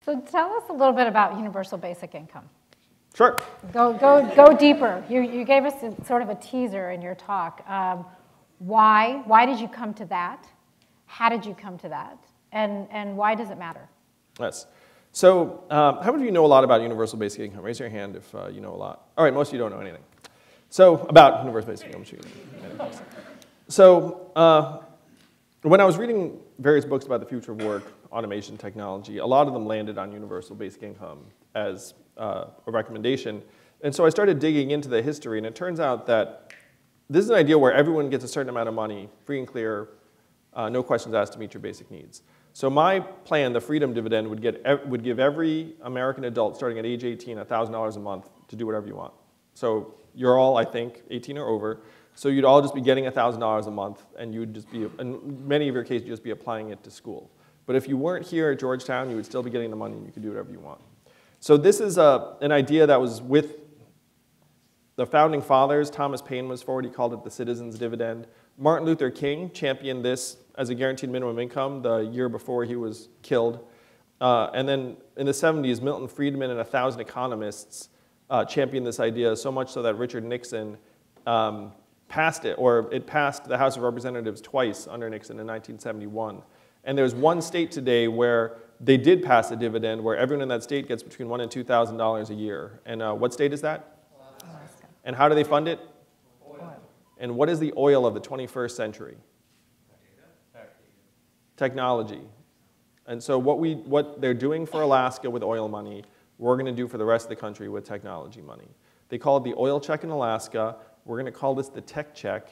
So tell us a little bit about universal basic income. Sure. Go deeper. You gave us sort of a teaser in your talk. Why? Why did you come to that? How did you come to that? And why does it matter? Yes. So how many of you know a lot about universal basic income? Raise your hand if you know a lot. All right, most of you don't know anything. So about universal basic income. So when I was reading various books about the future of work, automation, technology, a lot of them landed on universal basic income as a recommendation. And so I started digging into the history, and it turns out that this is an idea where everyone gets a certain amount of money, free and clear, no questions asked to meet your basic needs. So my plan, the Freedom Dividend, would give every American adult starting at age 18 $1,000 a month to do whatever you want. So you're all, I think, 18 or over. So you'd all just be getting $1,000 a month, and you would just be, in many of your cases, you'd just be applying it to school. But if you weren't here at Georgetown, you would still be getting the money, and you could do whatever you want. So this is an idea that was with the founding fathers. Thomas Paine was forward. He called it the Citizens Dividend. Martin Luther King championed this as a guaranteed minimum income the year before he was killed. And then in the 70s, Milton Friedman and 1,000 economists championed this idea, so much so that Richard Nixon passed it, or it passed the House of Representatives twice under Nixon in 1971. And there's one state today where they did pass a dividend where everyone in that state gets between $1,000 and $2,000 a year. And what state is that? Alaska. And how do they fund it? Oil. And what is the oil of the 21st century? Technology. And so what they're doing for Alaska with oil money, we're going to do for the rest of the country with technology money. They call it the oil check in Alaska. We're going to call this the tech check,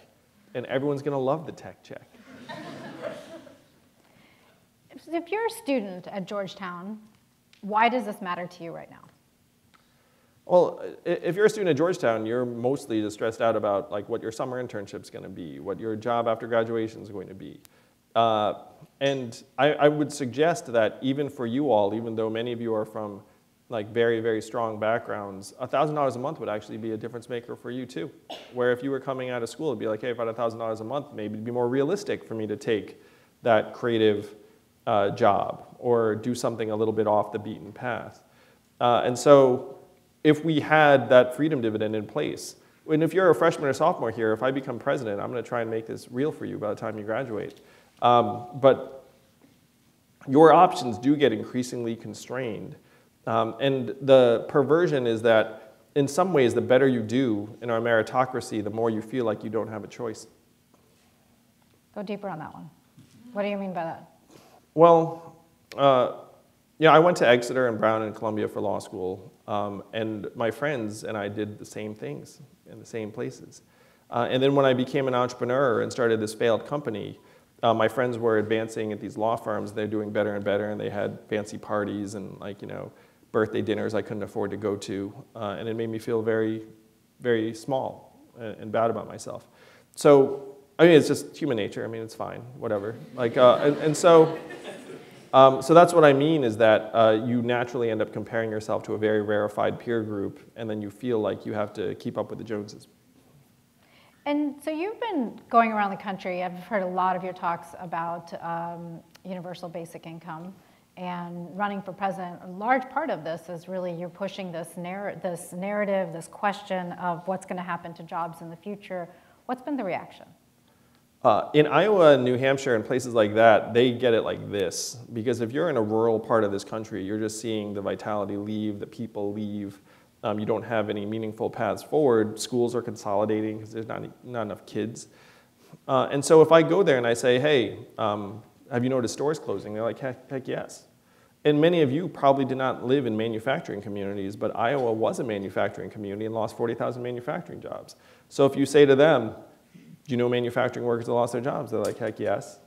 and everyone's going to love the tech check. If you're a student at Georgetown, why does this matter to you right now? Well, if you're a student at Georgetown, you're mostly just stressed out about like what your summer internship's going to be, what your job after graduation is going to be. And I would suggest that even for you all, even though many of you are from like very, very strong backgrounds, $1,000 a month would actually be a difference maker for you too. Where if you were coming out of school, it'd be like, hey, if I had $1,000 a month, maybe it'd be more realistic for me to take that creative job or do something a little bit off the beaten path. And so if we had that Freedom Dividend in place, and if you're a freshman or sophomore here, if I become president, I'm going to try and make this real for you by the time you graduate. But your options do get increasingly constrained. And the perversion is that in some ways, the better you do in our meritocracy, the more you feel like you don't have a choice. Go deeper on that one. What do you mean by that? Well, I went to Exeter and Brown and Columbia for law school, and my friends and I did the same things in the same places. And then when I became an entrepreneur and started this failed company, my friends were advancing at these law firms. They're doing better and better, and they had fancy parties and birthday dinners I couldn't afford to go to, and it made me feel very, very small and bad about myself. So, I mean, it's just human nature. I mean, it's fine, whatever. So that's what I mean is that you naturally end up comparing yourself to a very rarefied peer group, and then you feel like you have to keep up with the Joneses. And so you've been going around the country. I've heard a lot of your talks about universal basic income and running for president. A large part of this is really you're pushing this narrative, this question of what's going to happen to jobs in the future. What's been the reaction? In Iowa and New Hampshire and places like that, they get it like this. Because if you're in a rural part of this country, you're just seeing the vitality leave, the people leave. You don't have any meaningful paths forward. Schools are consolidating because there's not enough kids. And so if I go there and I say, hey, have you noticed stores closing? They're like, heck yes. And many of you probably did not live in manufacturing communities, but Iowa was a manufacturing community and lost 40,000 manufacturing jobs. So if you say to them, do you know manufacturing workers that lost their jobs? They're like, heck yes.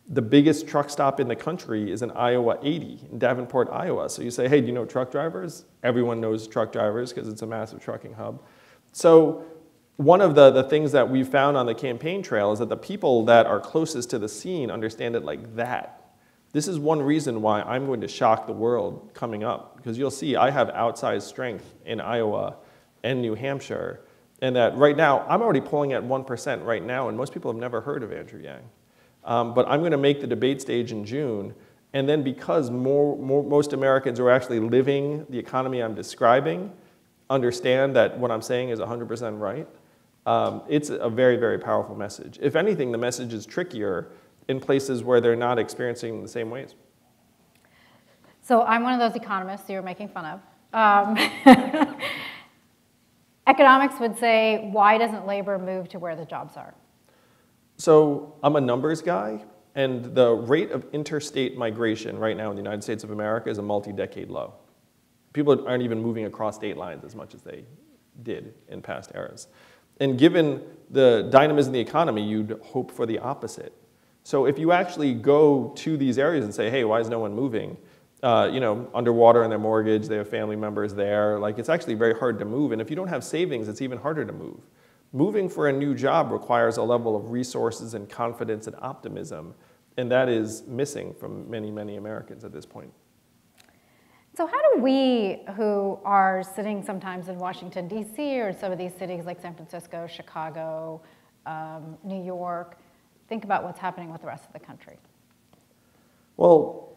The biggest truck stop in the country is in Iowa 80, in Davenport, Iowa. So you say, hey, do you know truck drivers? Everyone knows truck drivers because it's a massive trucking hub. So one of the things that we've found on the campaign trail is that the people that are closest to the scene understand it like that. This is one reason why I'm going to shock the world coming up, because you'll see I have outsized strength in Iowa and New Hampshire. And that right now, I'm already polling at 1% right now, and most people have never heard of Andrew Yang. But I'm going to make the debate stage in June, And then because most Americans who are actually living the economy I'm describing understand that what I'm saying is 100% right, it's a very, very powerful message. If anything, the message is trickier in places where they're not experiencing the same ways. So I'm one of those economists you're making fun of. Economics would say, why doesn't labor move to where the jobs are? So I'm a numbers guy, and the rate of interstate migration right now in the United States of America is a multi-decade low. People aren't even moving across state lines as much as they did in past eras. And given the dynamism of the economy, you'd hope for the opposite. So if you actually go to these areas and say, hey, why is no one moving? Underwater in their mortgage, they have family members there. Like, it's actually very hard to move. And if you don't have savings, it's even harder to move. Moving for a new job requires a level of resources and confidence and optimism. And that is missing from many, many Americans at this point. So how do we, who are sitting sometimes in Washington, D.C., or some of these cities like San Francisco, Chicago, New York, think about what's happening with the rest of the country? Well,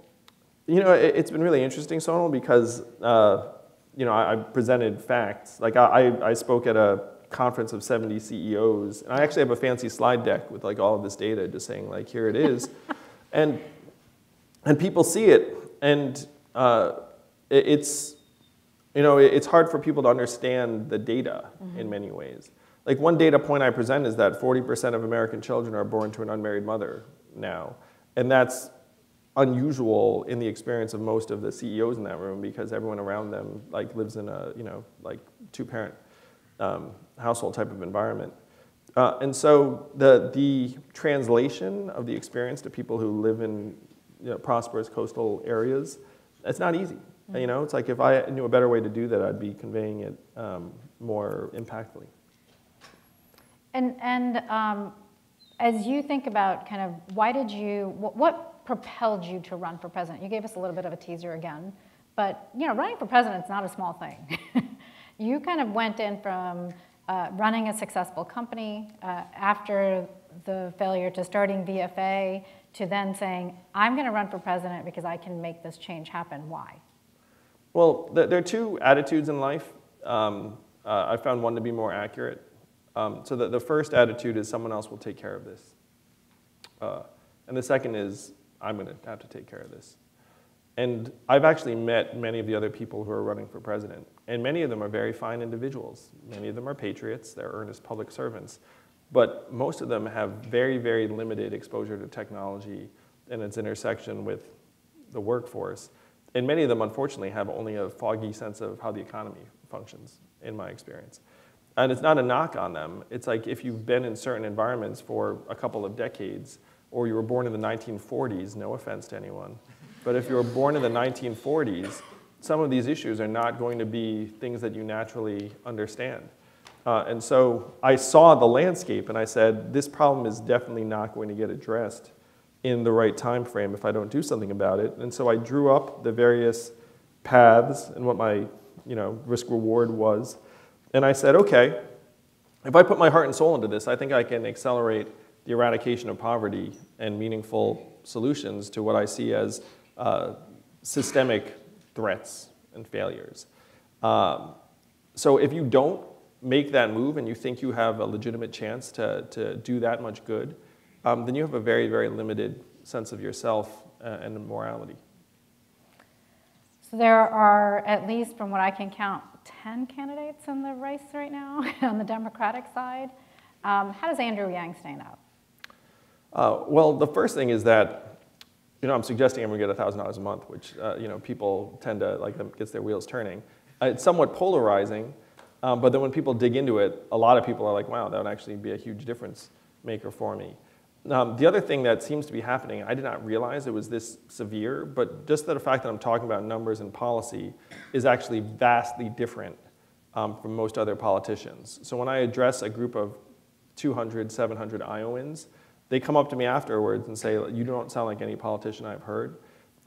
it's been really interesting, Sonal, because I presented facts. Like I spoke at a conference of 70 CEOs, and I actually have a fancy slide deck with like all of this data, just saying like, here it is, and people see it, and it's hard for people to understand the data in many ways. Like one data point I present is that 40% of American children are born to an unmarried mother now, and that's unusual in the experience of most of the CEOs in that room because everyone around them like lives in a two-parent household type of environment. And so the translation of the experience to people who live in prosperous coastal areas, it's not easy. It's like if I knew a better way to do that, I'd be conveying it more impactfully. And as you think about kind of what propelled you to run for president? You gave us a little bit of a teaser again, but running for president is not a small thing. You kind of went in from running a successful company after the failure to starting VFA to then saying, I'm going to run for president because I can make this change happen. Why? Well, there are two attitudes in life. I found one to be more accurate. So the first attitude is someone else will take care of this. And the second is I'm going to have to take care of this. And I've actually met many of the other people who are running for president. And many of them are very fine individuals. Many of them are patriots. They're earnest public servants. But most of them have very, very limited exposure to technology and its intersection with the workforce. And many of them, unfortunately, have only a foggy sense of how the economy functions, in my experience. And it's not a knock on them. It's like if you've been in certain environments for a couple of decades, or you were born in the 1940s, no offense to anyone, but if you were born in the 1940s, some of these issues are not going to be things that you naturally understand. And so I saw the landscape and I said, this problem is definitely not going to get addressed in the right time frame if I don't do something about it. And so I drew up the various paths and what my risk reward was. And I said, okay, if I put my heart and soul into this, I think I can accelerate the eradication of poverty and meaningful solutions to what I see as systemic threats and failures. So if you don't make that move and you think you have a legitimate chance to do that much good, then you have a very, very limited sense of yourself and morality. So there are, at least from what I can count, 10 candidates in the race right now on the Democratic side. How does Andrew Yang stand out? Well, the first thing is that, I'm suggesting I'm going to get $1,000 a month, which, people tend to, that gets their wheels turning. It's somewhat polarizing, but then when people dig into it, a lot of people are like, wow, that would actually be a huge difference maker for me. The other thing that seems to be happening, I did not realize it was this severe, but just the fact that I'm talking about numbers and policy is actually vastly different from most other politicians. So when I address a group of 200, 700 Iowans, they come up to me afterwards and say, you don't sound like any politician I've heard.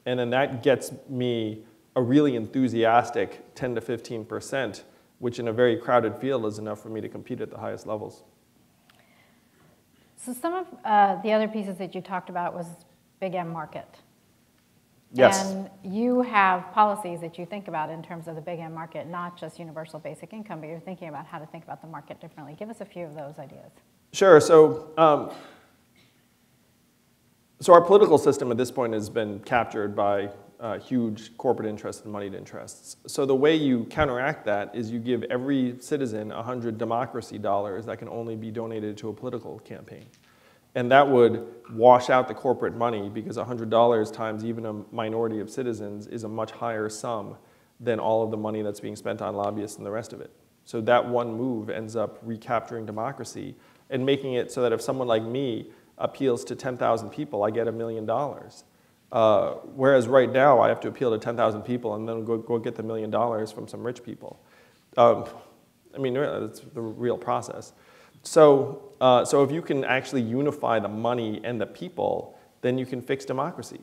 And then that gets me a really enthusiastic 10 to 15%, which in a very crowded field is enough for me to compete at the highest levels. So some of the other pieces that you talked about was big M market. Yes. And you have policies that you think about in terms of the big end market, not just universal basic income, but you're thinking about how to think about the market differently. Give us a few of those ideas. Sure. So our political system at this point has been captured by huge corporate interests and moneyed interests. So the way you counteract that is you give every citizen 100 democracy dollars that can only be donated to a political campaign. And that would wash out the corporate money because $100 times even a minority of citizens is a much higher sum than all of the money that's being spent on lobbyists and the rest of it. So that one move ends up recapturing democracy and making it so that if someone like me appeals to 10,000 people, I get $1 million. Whereas right now, I have to appeal to 10,000 people and then go get the $1 million from some rich people. I mean, it's the real process. So if you can actually unify the money and the people, then you can fix democracy.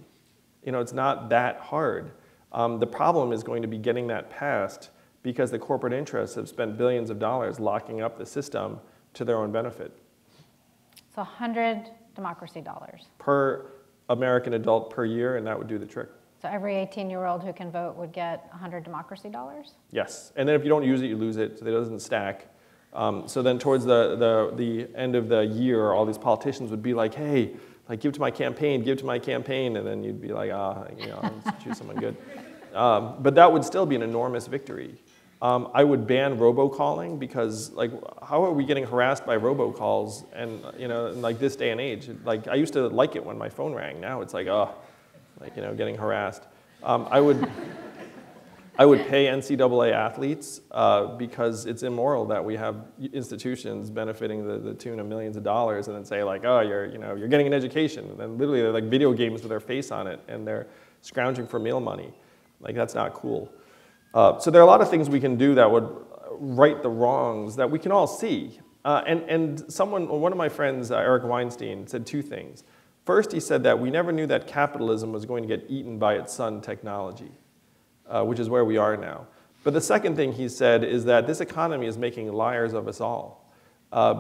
You know, it's not that hard. The problem is going to be getting that passed because the corporate interests have spent billions of dollars locking up the system to their own benefit. So 100 democracy dollars. Per American adult per year, and that would do the trick. So every 18-year-old who can vote would get 100 democracy dollars? Yes, and then if you don't use it, you lose it, so it doesn't stack. So then towards the end of the year, all these politicians would be like, hey, like give to my campaign, and then you'd be like, you know, let's choose someone good. But that would still be an enormous victory. I would ban robocalling because, like, how are we getting harassed by robocalls? And you know, in like this day and age, like I used to like it when my phone rang. Now it's like, like you know, getting harassed. I would pay NCAA athletes because it's immoral that we have institutions benefiting the tune of millions of dollars and then say like, oh, you're getting an education. And then literally they're like video games with their face on it and they're scrounging for meal money. Like that's not cool. So there are a lot of things we can do that would right the wrongs that we can all see. And one of my friends, Eric Weinstein, said two things. First, he said that we never knew that capitalism was going to get eaten by its son, technology. Which is where we are now. But the second thing he said is that this economy is making liars of us all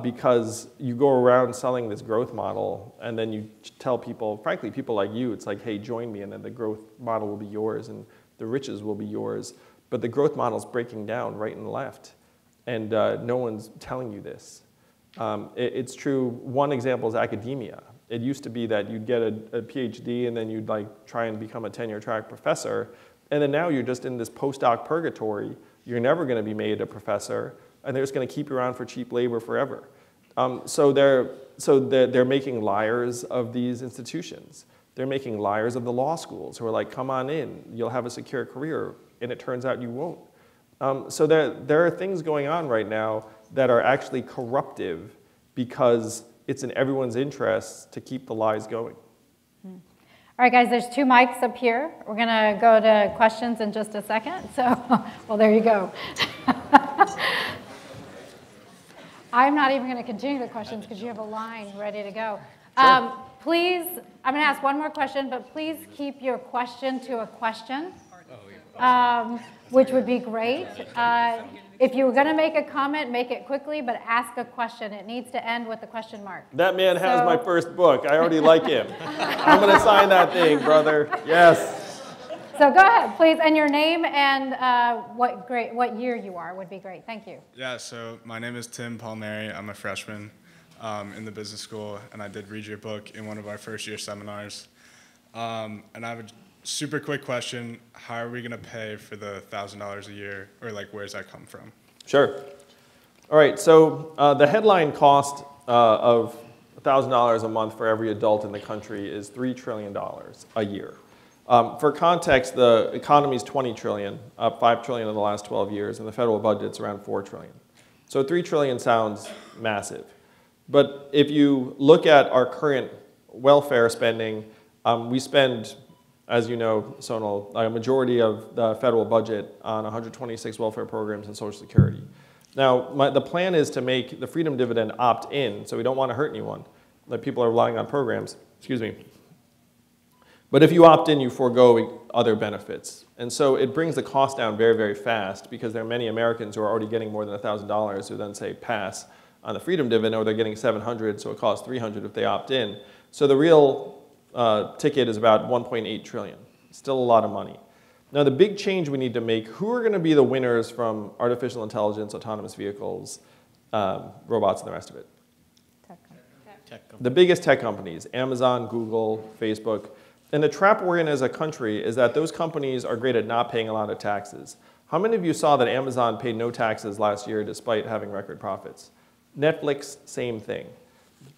because you go around selling this growth model and then you tell people, frankly, people like you, it's like, hey, join me and then the growth model will be yours and the riches will be yours. But the growth model is breaking down right and left and no one's telling you this. It's true, one example is academia. It used to be that you'd get a PhD and then you'd like try and become a tenure track professor. And then now you're just in this postdoc purgatory. You're never going to be made a professor, and they're just going to keep you around for cheap labor forever. So they're making liars of these institutions. They're making liars of the law schools who are like, come on in, you'll have a secure career, and it turns out you won't. So there are things going on right now that are actually corruptive because it's in everyone's interest to keep the lies going. All right, guys, there's 2 mics up here. We're going to go to questions in just a second. So, well, there you go. I'm not even going to continue the questions because you have a line ready to go. Sure. Please, I'm going to ask one more question, but please keep your question to a question, which would be great. If you were going to make a comment, make it quickly, but ask a question. It needs to end with a question mark. That man has my first book. I already like him. I'm going to sign that thing, brother. Yes. So go ahead, please. And your name and what year you are would be great. Thank you. Yeah, so my name is Tim Palmieri. I'm a freshman in the business school, and I did read your book in one of our first year seminars. And I have a super quick question. How are we going to pay for the $1,000 a year, or like where does that come from? Sure. All right, so the headline cost of $1,000 a month for every adult in the country is $3 trillion a year. For context, the economy is $20 trillion, up $5 trillion in the last 12 years, and the federal budget's around $4 trillion. So $3 trillion sounds massive. But if you look at our current welfare spending, we spend, as you know, Sonal, a majority of the federal budget on 126 welfare programs and Social Security. Now, the plan is to make the Freedom Dividend opt-in, so we don't want to hurt anyone. Like people are relying on programs, excuse me. But if you opt in, you forego other benefits. And so it brings the cost down very, very fast because there are many Americans who are already getting more than $1,000 who then say pass on the Freedom Dividend, or they're getting $700, so it costs $300 if they opt in. So the real ticket is about $1.8 trillion. Still a lot of money. Now, the big change we need to make, who are going to be the winners from artificial intelligence, autonomous vehicles, robots, and the rest of it? The biggest tech companies, Amazon, Google, Facebook. And the trap we're in as a country is that those companies are great at not paying a lot of taxes. How many of you saw that Amazon paid no taxes last year despite having record profits? Netflix, same thing.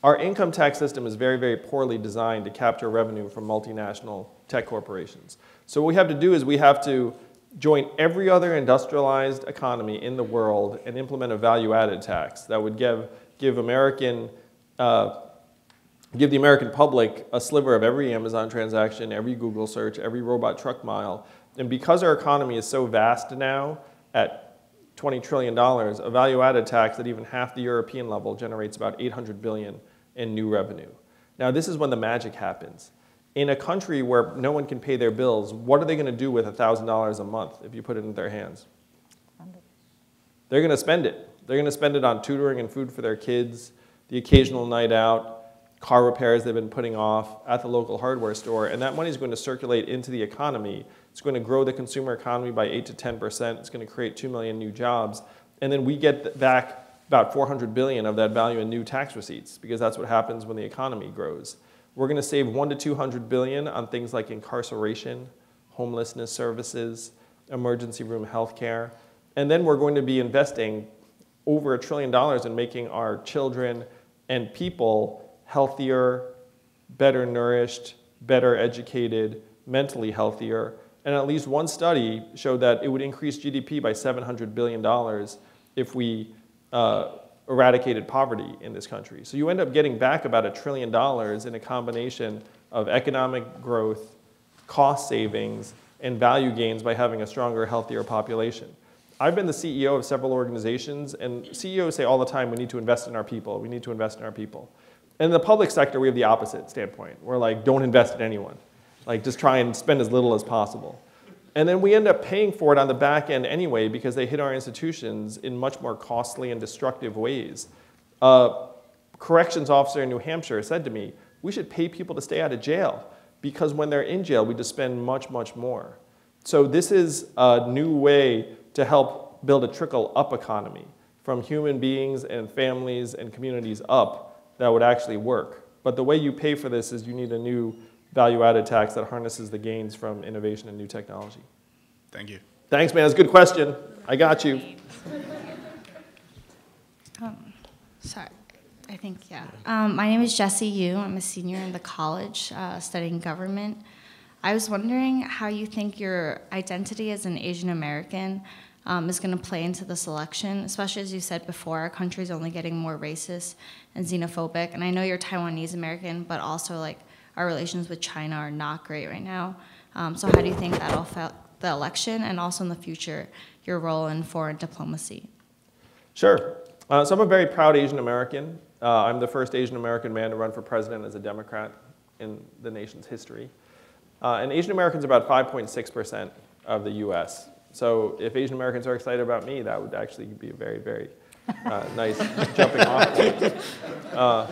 Our income tax system is very, very poorly designed to capture revenue from multinational tech corporations. So what we have to do is we have to join every other industrialized economy in the world and implement a value-added tax that would give the American public a sliver of every Amazon transaction, every Google search, every robot truck mile. And because our economy is so vast now at $20 trillion, a value-added tax at even half the European level generates about $800 billion in new revenue. Now, this is when the magic happens. In a country where no one can pay their bills, what are they going to do with $1,000 a month if you put it in their hands? They're going to spend it. They're going to spend it on tutoring and food for their kids, the occasional night out, car repairs they've been putting off at the local hardware store, and that money is going to circulate into the economy. It's going to grow the consumer economy by 8 to 10%. It's going to create 2 million new jobs, and then we get back about $400 billion of that value in new tax receipts, because that's what happens when the economy grows. We're going to save $100 to $200 billion on things like incarceration, homelessness services, emergency room health care, and then we're going to be investing over $1 trillion in making our children and people healthier, better nourished, better educated, mentally healthier. And at least one study showed that it would increase GDP by $700 billion if we eradicated poverty in this country. So you end up getting back about $1 trillion in a combination of economic growth, cost savings, and value gains by having a stronger, healthier population. I've been the CEO of several organizations, and CEOs say all the time, we need to invest in our people, we need to invest in our people. In the public sector, we have the opposite standpoint. We're like, don't invest in anyone. Like, just try and spend as little as possible. And then we end up paying for it on the back end anyway because they hit our institutions in much more costly and destructive ways. A corrections officer in New Hampshire said to me, we should pay people to stay out of jail because when they're in jail, we just spend much, much more. So this is a new way to help build a trickle-up economy from human beings and families and communities up that would actually work. But the way you pay for this is you need a new value-added tax that harnesses the gains from innovation and new technology. Thank you. Thanks, man. It's a good question. I got you. Sorry, I think, yeah. My name is Jessie Yu. I'm a senior in the college studying government. I was wondering how you think your identity as an Asian American is going to play into this election, especially as you said before, our country is only getting more racist and xenophobic. And I know you're Taiwanese American, but also like our relations with China are not great right now. So how do you think that'll affect the election and also in the future, your role in foreign diplomacy? Sure. So I'm a very proud Asian American. I'm the first Asian American man to run for president as a Democrat in the nation's history. And Asian Americans are about 5.6% of the US. So if Asian Americans are excited about me, that would actually be a very, very nice jumping off point.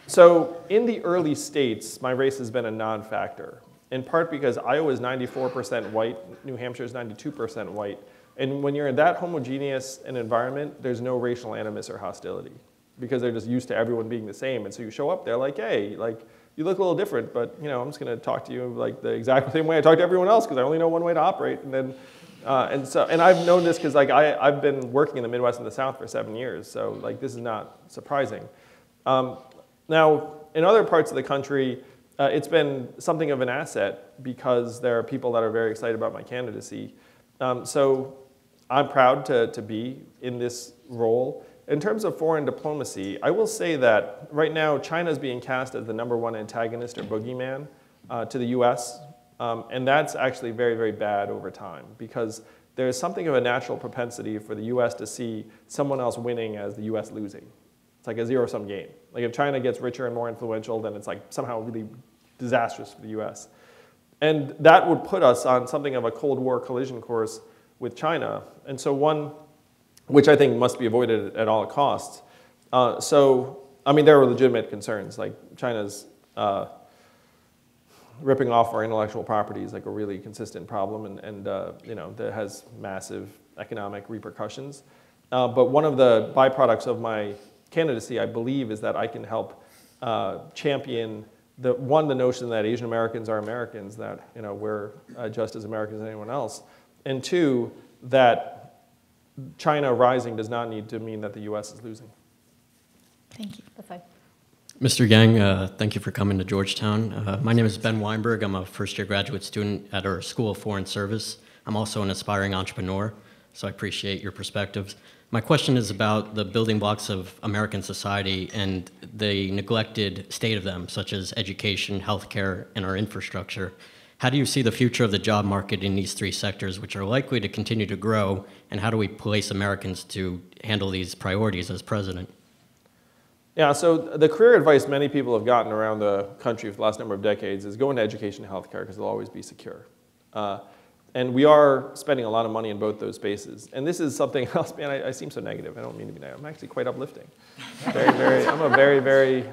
So in the early states, my race has been a non-factor, in part because Iowa is 94% white, New Hampshire is 92% white. And when you're in that homogeneous an environment, there's no racial animus or hostility because they're just used to everyone being the same. And so you show up there like, hey, like, you look a little different, but you know, I'm just going to talk to you like the exact same way I talk to everyone else because I only know one way to operate. And then, and I've known this because like I've been working in the Midwest and the South for 7 years, so like this is not surprising. Now, in other parts of the country, it's been something of an asset because there are people that are very excited about my candidacy. So I'm proud to be in this role. In terms of foreign diplomacy, I will say that right now China is being cast as the #1 antagonist or boogeyman to the US. And that's actually very, very bad over time because there's something of a natural propensity for the US to see someone else winning as the US losing. It's like a zero-sum game. Like if China gets richer and more influential, then it's like somehow really disastrous for the US. And that would put us on something of a Cold War collision course with China. And so one, which I think must be avoided at all costs. So, I mean, there are legitimate concerns. Like China's ripping off our intellectual property is like a really consistent problem, and that has massive economic repercussions. But one of the byproducts of my candidacy, I believe, is that I can help champion the notion that Asian Americans are Americans, that we're just as Americans as anyone else, and two, that China rising does not need to mean that the U.S. is losing. Thank you. That's fine. Mr. Yang, thank you for coming to Georgetown. My name is Ben Weinberg. I'm a first-year graduate student at our School of Foreign Service. I'm also an aspiring entrepreneur, so I appreciate your perspectives. My question is about the building blocks of American society and the neglected state of them, such as education, healthcare, and our infrastructure. How do you see the future of the job market in these three sectors, which are likely to continue to grow, and how do we place Americans to handle these priorities as president? Yeah, so the career advice many people have gotten around the country for the last number of decades is go into education and healthcare because they'll always be secure. And we are spending a lot of money in both those spaces. And this is something else, man, I seem so negative. I don't mean to be negative. I'm actually quite uplifting. I'm a very, very,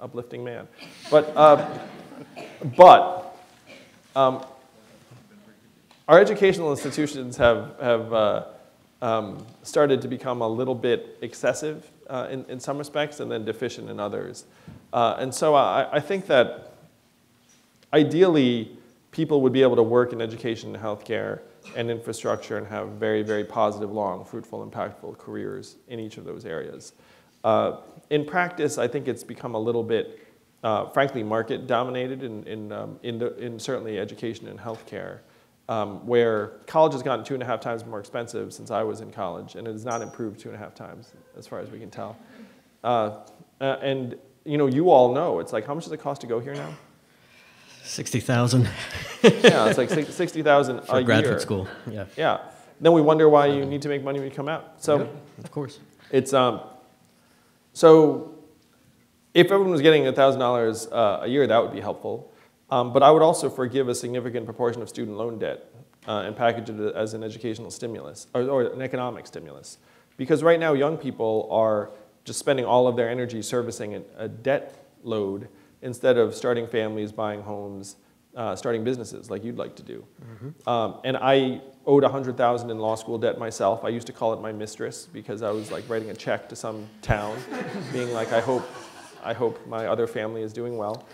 uplifting man. But our educational institutions have started to become a little bit excessive in some respects and then deficient in others. And so I think that ideally, people would be able to work in education and healthcare and infrastructure and have very, very positive, long, fruitful, impactful careers in each of those areas. In practice, I think it's become a little bit, frankly, market-dominated in certainly education and healthcare, where college has gotten 2.5 times more expensive since I was in college, and it has not improved 2.5 times, as far as we can tell. And you all know, it's like, how much does it cost to go here now? 60,000. Yeah, it's like 60,000 a year. For graduate school, yeah. Yeah. Then we wonder why you need to make money when you come out. So, yeah, of course. It's so if everyone was getting $1,000 a year, that would be helpful. But I would also forgive a significant proportion of student loan debt and package it as an educational stimulus or an economic stimulus. Because right now, young people are just spending all of their energy servicing a debt load instead of starting families, buying homes, starting businesses like you'd like to do. Mm-hmm. And I owed $100,000 in law school debt myself. I used to call it my mistress because I was like writing a check to some town, being like, I hope my other family is doing well.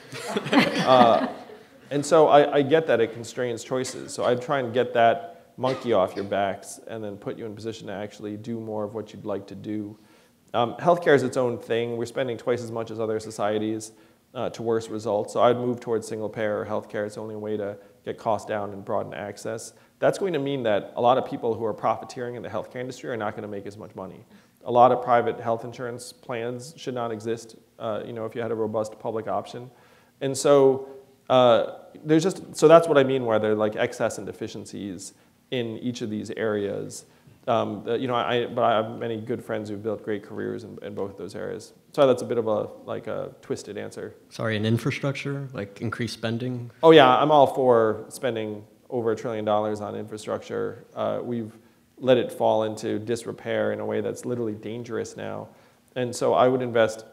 And so I get that it constrains choices. So I'd try and get that monkey off your backs and then put you in a position to actually do more of what you'd like to do. Healthcare is its own thing. We're spending twice as much as other societies to worse results. So I'd move towards single-payer healthcare. It's the only way to get costs down and broaden access. That's going to mean that a lot of people who are profiteering in the healthcare industry are not going to make as much money. A lot of private health insurance plans should not exist, if you had a robust public option. And so so that's what I mean where there are like excess and deficiencies in each of these areas. But I have many good friends who've built great careers in both of those areas. So that's a bit of a twisted answer. Sorry, in infrastructure, like increased spending? Oh yeah, I'm all for spending over $1 trillion on infrastructure. We've let it fall into disrepair in a way that's literally dangerous now. And so I would invest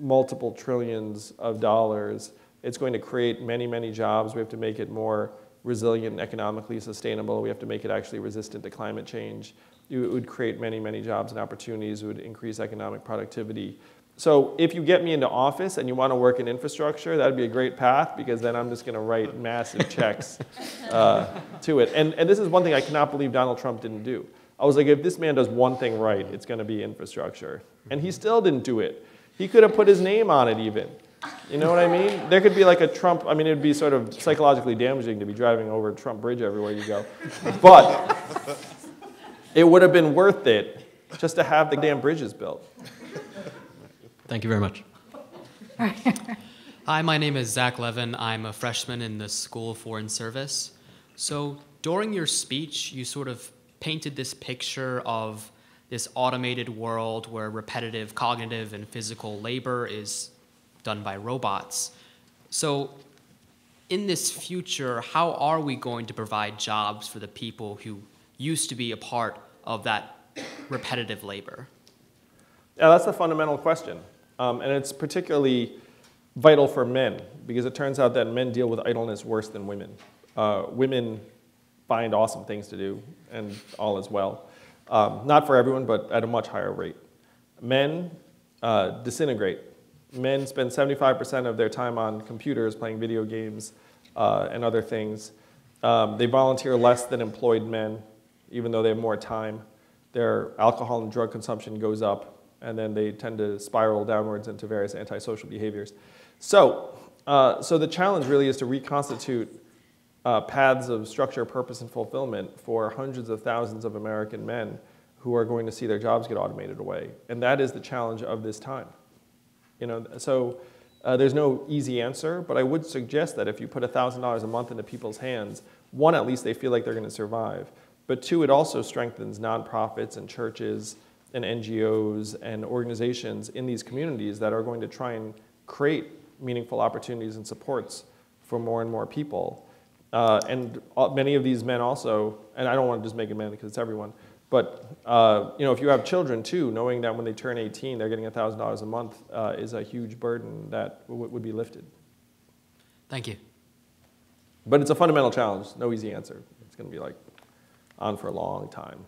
multiple trillions of dollars. It's going to create many, many jobs. We have to make it more resilient and economically sustainable. We have to make it actually resistant to climate change. It would create many, many jobs and opportunities. It would increase economic productivity. So if you get me into office and you want to work in infrastructure, that'd be a great path because then I'm just going to write massive checks to it. And this is one thing I cannot believe Donald Trump didn't do. I was like, if this man does one thing right, it's going to be infrastructure. And he still didn't do it. He could have put his name on it even. You know what I mean? There could be like a Trump, it would be sort of psychologically damaging to be driving over Trump Bridge everywhere you go. But it would have been worth it just to have the damn bridges built. Thank you very much. Hi, my name is Zach Levin. I'm a freshman in the School of Foreign Service. So during your speech, you sort of painted this picture of this automated world where repetitive cognitive and physical labor is done by robots. So in this future, how are we going to provide jobs for the people who used to be a part of that repetitive labor? Yeah, that's the fundamental question. And it's particularly vital for men, because it turns out that men deal with idleness worse than women. Women find awesome things to do, and all is well. Not for everyone, but at a much higher rate. Men disintegrate. Men spend 75% of their time on computers playing video games and other things. They volunteer less than employed men, even though they have more time. Their alcohol and drug consumption goes up, and then they tend to spiral downwards into various antisocial behaviors. So the challenge really is to reconstitute paths of structure, purpose, and fulfillment for hundreds of thousands of American men who are going to see their jobs get automated away. And that is the challenge of this time. So there's no easy answer, but I would suggest that if you put $1,000 a month into people's hands, one, at least they feel like they're going to survive, but two, it also strengthens nonprofits and churches and NGOs and organizations in these communities that are going to try and create meaningful opportunities and supports for more and more people. And many of these men also, and I don't want to just make it men because it's everyone, but if you have children too, knowing that when they turn 18, they're getting $1,000 a month is a huge burden that would be lifted. Thank you. But it's a fundamental challenge, no easy answer. It's going to be like on for a long time.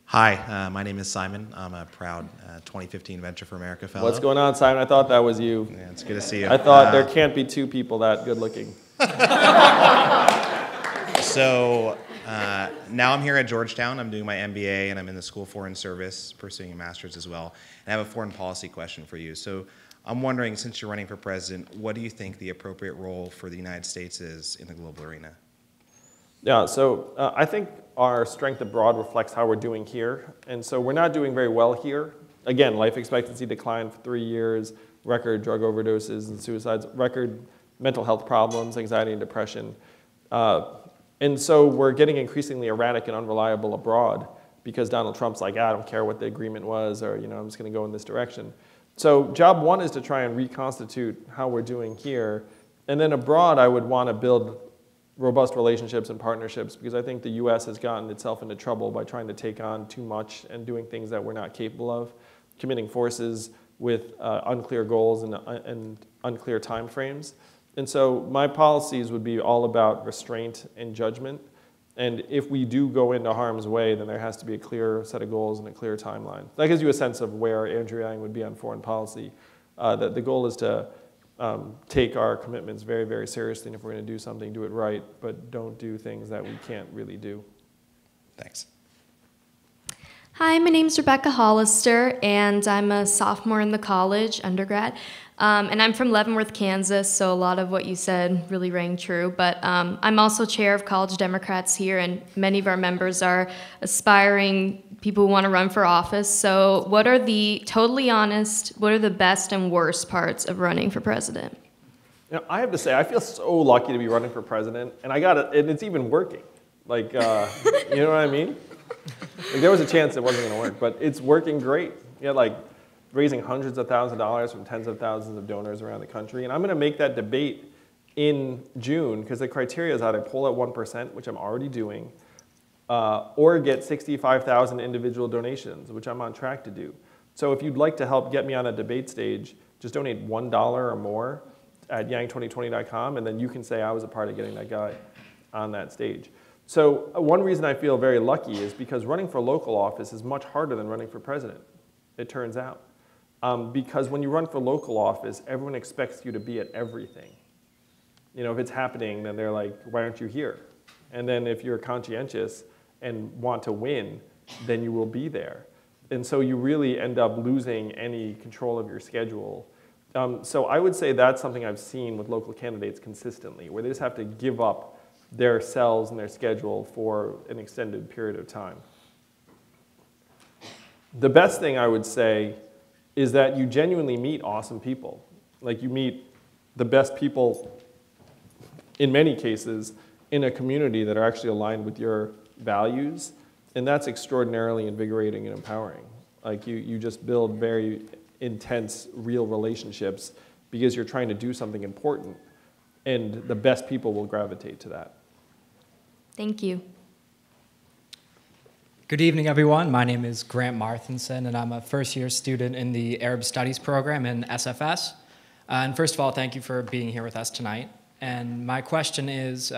Hi, my name is Simon. I'm a proud 2015 Venture for America fellow. What's going on, Simon? I thought that was you. Yeah, it's good to see you. I thought there can't be two people that good looking. So now I'm here at Georgetown. I'm doing my MBA, and I'm in the School of Foreign Service, pursuing a master's as well. And I have a foreign policy question for you. So I'm wondering, since you're running for president, what do you think the appropriate role for the United States is in the global arena? Yeah, so I think our strength abroad reflects how we're doing here. And so we're not doing very well here. Again, life expectancy declined for 3 years, record drug overdoses and suicides, record mental health problems, anxiety and depression. And so we're getting increasingly erratic and unreliable abroad because Donald Trump's like, I don't care what the agreement was, or I'm just going to go in this direction. So job one is to try and reconstitute how we're doing here. And then abroad, I would want to build robust relationships and partnerships, because I think the US has gotten itself into trouble by trying to take on too much and doing things that we're not capable of, committing forces with unclear goals and unclear timeframes. And so my policies would be all about restraint and judgment. And if we do go into harm's way, then there has to be a clear set of goals and a clear timeline. That gives you a sense of where Andrew Yang would be on foreign policy. The goal is to take our commitments very, very seriously, and if we're going to do something, do it right, but don't do things that we can't really do. Thanks. Hi, my name's Rebecca Hollister, and I'm a sophomore in the college, undergrad. And I'm from Leavenworth, Kansas, so a lot of what you said really rang true. But I'm also chair of College Democrats here, and many of our members are aspiring people who want to run for office. So what are the, totally honest, what are the best and worst parts of running for president? I have to say, I feel so lucky to be running for president, and and it's even working. Like, you know what I mean? Like, there was a chance it wasn't going to work, but it's working great. Raising hundreds of thousands of dollars from tens of thousands of donors around the country. And I'm going to make that debate in June, because the criteria is either poll at 1%, which I'm already doing, or get 65,000 individual donations, which I'm on track to do. So if you'd like to help get me on a debate stage, just donate $1 or more at yang2020.com, and then you can say I was a part of getting that guy on that stage. So one reason I feel very lucky is because running for local office is much harder than running for president, it turns out. Because when you run for local office, everyone expects you to be at everything. If it's happening, then they're like, why aren't you here? And then if you're conscientious and want to win, then you will be there. And so you really end up losing any control of your schedule. So I would say that's something I've seen with local candidates consistently, where they just have to give up their cells and their schedule for an extended period of time. The best thing I would say is that you genuinely meet awesome people. Like, you meet the best people, in many cases, in a community that are actually aligned with your values, and that's extraordinarily invigorating and empowering. Like, you just build very intense, real relationships because you're trying to do something important, and the best people will gravitate to that. Thank you. Good evening, everyone. My name is Grant Marthinson, and I'm a first-year student in the Arab Studies program in SFS. And first of all, thank you for being here with us tonight. And my question is,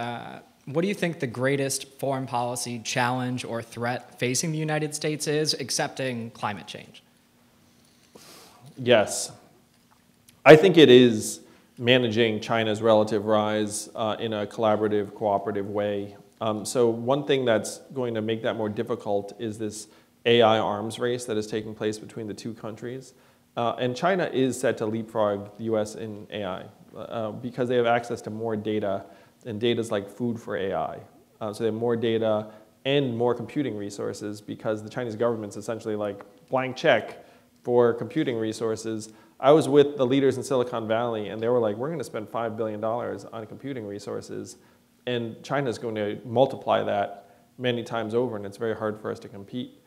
what do you think the greatest foreign policy challenge or threat facing the United States is, excepting climate change? Yes. I think it is managing China's relative rise in a collaborative, cooperative way. So one thing that's going to make that more difficult is this AI arms race that is taking place between the two countries. And China is set to leapfrog the US in AI because they have access to more data, and data is like food for AI. So they have more data and more computing resources because the Chinese government's essentially like blank check for computing resources. I was with the leaders in Silicon Valley, and they were like, we're going to spend $5 billion on computing resources, and China's going to multiply that many times over, and it's very hard for us to compete.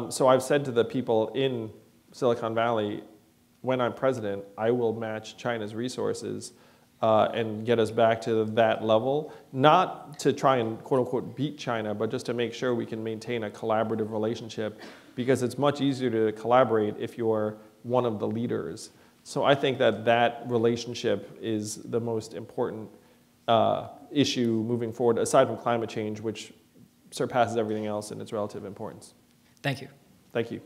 So I've said to the people in Silicon Valley, when I'm president, I will match China's resources and get us back to that level, not to try and quote unquote beat China, but just to make sure we can maintain a collaborative relationship, because it's much easier to collaborate if you're one of the leaders. So I think that that relationship is the most important issue moving forward, aside from climate change, which surpasses everything else in its relative importance. Thank you. Thank you.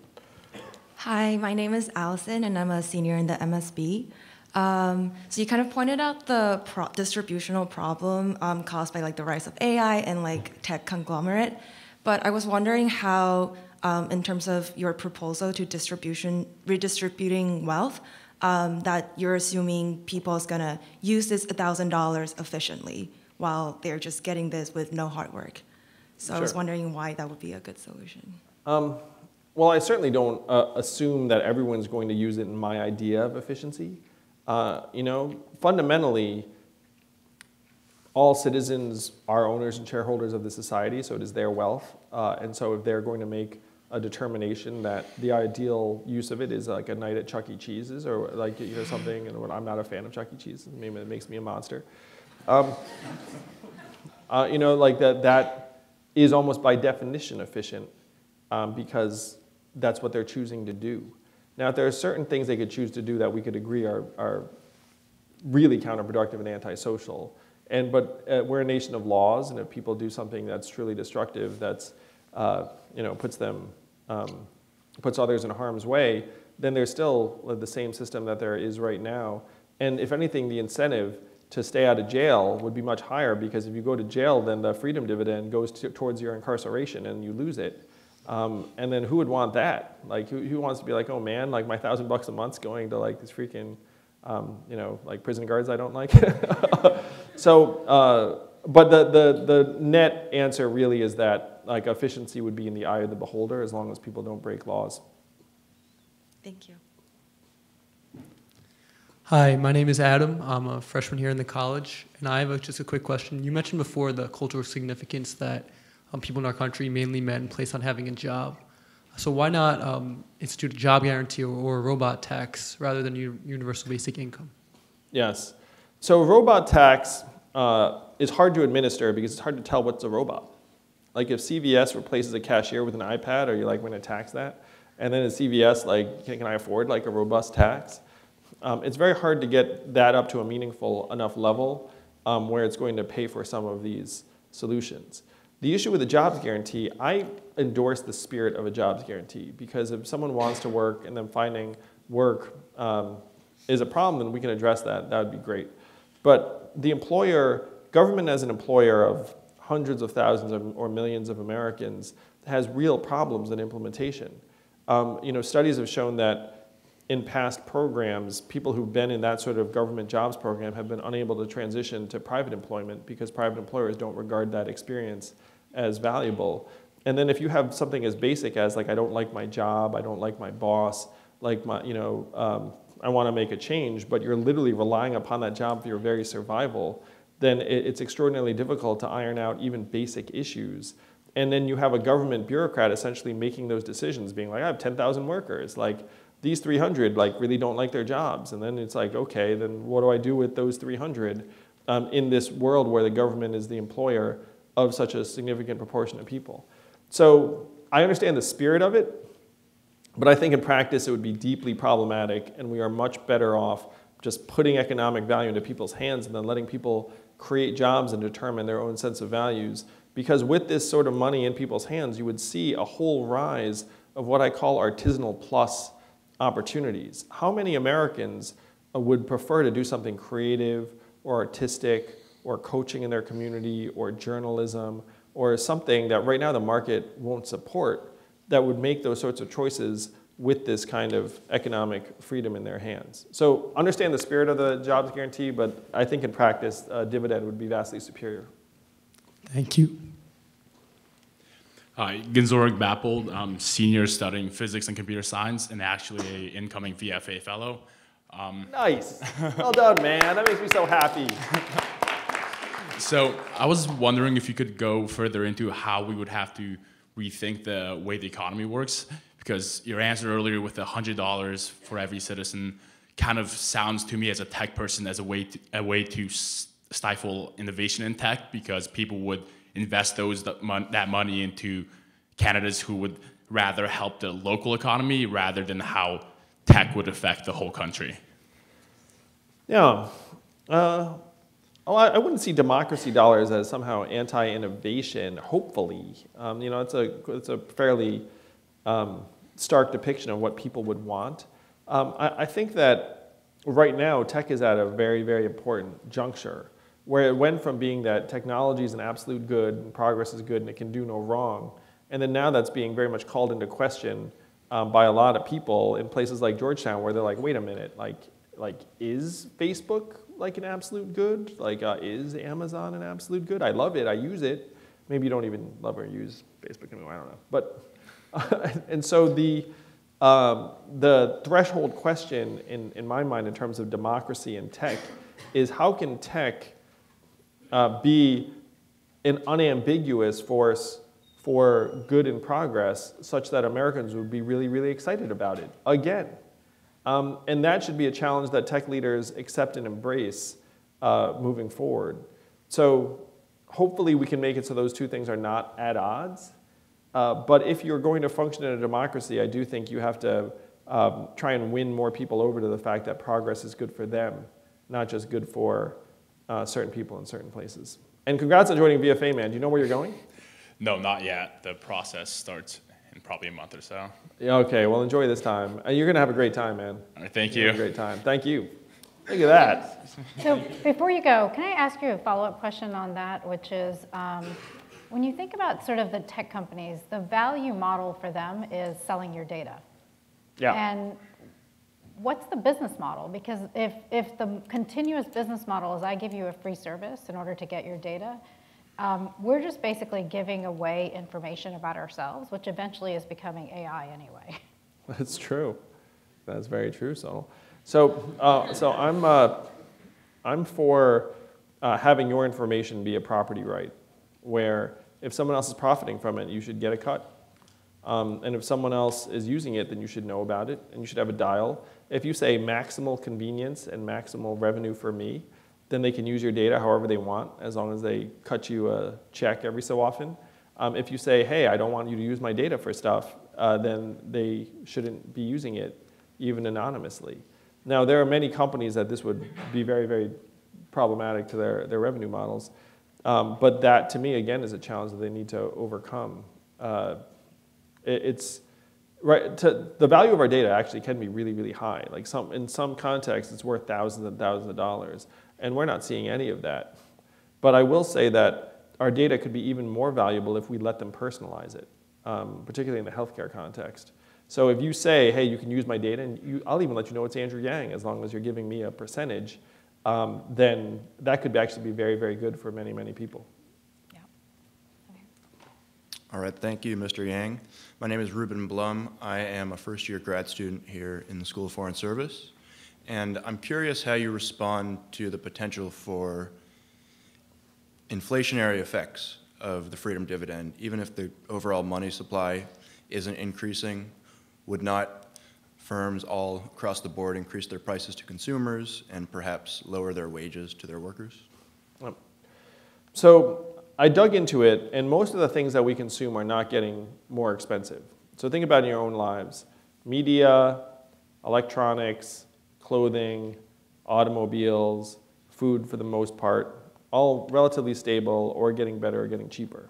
Hi, my name is Allison, and I'm a senior in the MSB. So you kind of pointed out the distributional problem caused by like the rise of AI and like tech conglomerate, but I was wondering how, in terms of your proposal to redistributing wealth, that you're assuming people is gonna use this $1,000 efficiently while they're just getting this with no hard work. So I was wondering why that would be a good solution. Well, I certainly don't assume that everyone's going to use it in my idea of efficiency. You know, fundamentally, all citizens are owners and shareholders of the society, so it is their wealth. And so if they're going to make a determination that the ideal use of it is like a night at Chuck E. Cheese's or like, you know, something, and I'm not a fan of Chuck E. Cheese, maybe it makes me a monster. You know, like that is almost by definition efficient because that's what they're choosing to do. Now, if there are certain things they could choose to do that we could agree are really counterproductive and antisocial, but we're a nation of laws, and if people do something that's truly destructive, that's you know, puts others in harm's way, then there's still the same system that there is right now. And if anything, the incentive to stay out of jail would be much higher, because if you go to jail, then the freedom dividend goes towards your incarceration and you lose it. And then who would want that? Like, who wants to be like, oh man, like my $1,000 a month's going to like these freaking, you know, like prison guards I don't like. So, but the net answer really is that like efficiency would be in the eye of the beholder as long as people don't break laws. Thank you. Hi, my name is Adam. I'm a freshman here in the college, and I have just a quick question. You mentioned before the cultural significance that people in our country, mainly men, place on having a job. So why not institute a job guarantee or a robot tax rather than universal basic income? Yes. So robot tax is hard to administer because it's hard to tell what's a robot. Like if CVS replaces a cashier with an iPad, are you like going to tax that? And then at CVS, like, can I afford like a robust tax? It's very hard to get that up to a meaningful enough level where it's going to pay for some of these solutions. The issue with the jobs guarantee, I endorse the spirit of a jobs guarantee, because if someone wants to work and then finding work is a problem, then we can address that. That would be great. But the employer, government as an employer of hundreds of thousands or millions of Americans has real problems in implementation. You know, studies have shown that in past programs, people who've been in that sort of government jobs program have been unable to transition to private employment because private employers don't regard that experience as valuable. And then if you have something as basic as like, I don't like my job, I don't like my boss, like my, you know, I want to make a change, but you're literally relying upon that job for your very survival, then it's extraordinarily difficult to iron out even basic issues. And then you have a government bureaucrat essentially making those decisions, being like, I have 10,000 workers, like these 300 like really don't like their jobs. And then it's like, okay, then what do I do with those 300 in this world where the government is the employer of such a significant proportion of people? So I understand the spirit of it, but I think in practice it would be deeply problematic, and we are much better off just putting economic value into people's hands and then letting people create jobs and determine their own sense of values. Because with this sort of money in people's hands, you would see a whole rise of what I call artisanal plus opportunities. How many Americans would prefer to do something creative or artistic or coaching in their community or journalism or something that right now the market won't support, that would make those sorts of choices with this kind of economic freedom in their hands? So understand the spirit of the jobs guarantee, but I think in practice, dividend would be vastly superior. Thank you. Hi, Ginzorg Bappold. I'm senior studying physics and computer science and actually an incoming VFA fellow. Nice. Well done, man. That makes me so happy. So I was wondering if you could go further into how we would have to rethink the way the economy works, because your answer earlier with the $100 for every citizen kind of sounds to me as a tech person as a way to stifle innovation in tech, because people would invest that money into candidates who would rather help the local economy rather than how tech would affect the whole country. Yeah. I wouldn't see democracy dollars as somehow anti-innovation, hopefully. It's a fairly stark depiction of what people would want. I think that right now tech is at a very, very important juncture where it went from being that technology is an absolute good and progress is good and it can do no wrong, and then now that's being very much called into question by a lot of people in places like Georgetown, where they're like, wait a minute, like is Facebook like an absolute good? Like is Amazon an absolute good? I love it, I use it. Maybe you don't even love or use Facebook anymore, I don't know. But and so the threshold question in my mind in terms of democracy and tech is, how can tech be an unambiguous force for good and progress such that Americans would be really, really excited about it again? And that should be a challenge that tech leaders accept and embrace moving forward. So hopefully we can make it so those two things are not at odds. But if you're going to function in a democracy, I do think you have to try and win more people over to the fact that progress is good for them, not just good for certain people in certain places. And congrats on joining VFA, man. Do you know where you're going? No, not yet. The process starts in probably a month or so. Yeah, okay, well, enjoy this time. You're going to have a great time, man. All right, thank you. Have a great time. Thank you. Look at that. So before you go, can I ask you a follow-up question on that, which is, when you think about sort of the tech companies, the value model for them is selling your data. Yeah. And what's the business model? Because if the continuous business model is I give you a free service in order to get your data, we're just basically giving away information about ourselves, which eventually is becoming AI anyway. That's true. That's very true, Sonal. So I'm for having your information be a property right, where if someone else is profiting from it, you should get a cut. And if someone else is using it, then you should know about it, and you should have a dial. If you say maximal convenience and maximal revenue for me, then they can use your data however they want, as long as they cut you a check every so often. If you say, hey, I don't want you to use my data for stuff, then they shouldn't be using it, even anonymously. Now, there are many companies that this would be very, very problematic to their revenue models. But that, to me, again, is a challenge that they need to overcome. The value of our data actually can be really, really high. Like in some contexts, it's worth thousands and thousands of dollars, and we're not seeing any of that. But I will say that our data could be even more valuable if we let them personalize it, particularly in the healthcare context. So if you say, hey, you can use my data, and I'll even let you know it's Andrew Yang, as long as you're giving me a percentage, then that could actually be very, very good for many, many people. Yeah. Okay. All right, thank you, Mr. Yang. My name is Ruben Blum. I am a first-year grad student here in the School of Foreign Service, and I'm curious how you respond to the potential for inflationary effects of the Freedom Dividend. Even if the overall money supply isn't increasing, would not firms all across the board increase their prices to consumers and perhaps lower their wages to their workers? So I dug into it, and most of the things that we consume are not getting more expensive. So think about in your own lives: media, electronics, clothing, automobiles, food for the most part, all relatively stable or getting better or getting cheaper.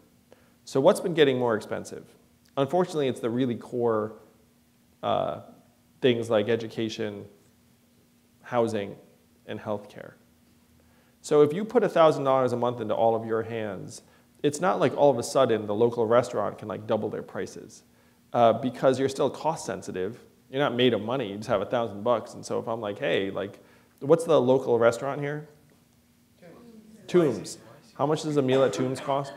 So what's been getting more expensive? Unfortunately, it's the really core things like education, housing, and healthcare. So if you put $1,000 a month into all of your hands, it's not like all of a sudden the local restaurant can like double their prices because you're still cost sensitive. You're not made of money, you just have $1,000. And so if I'm like, hey, like, what's the local restaurant here? Tombs. How much does a meal at Tombs cost?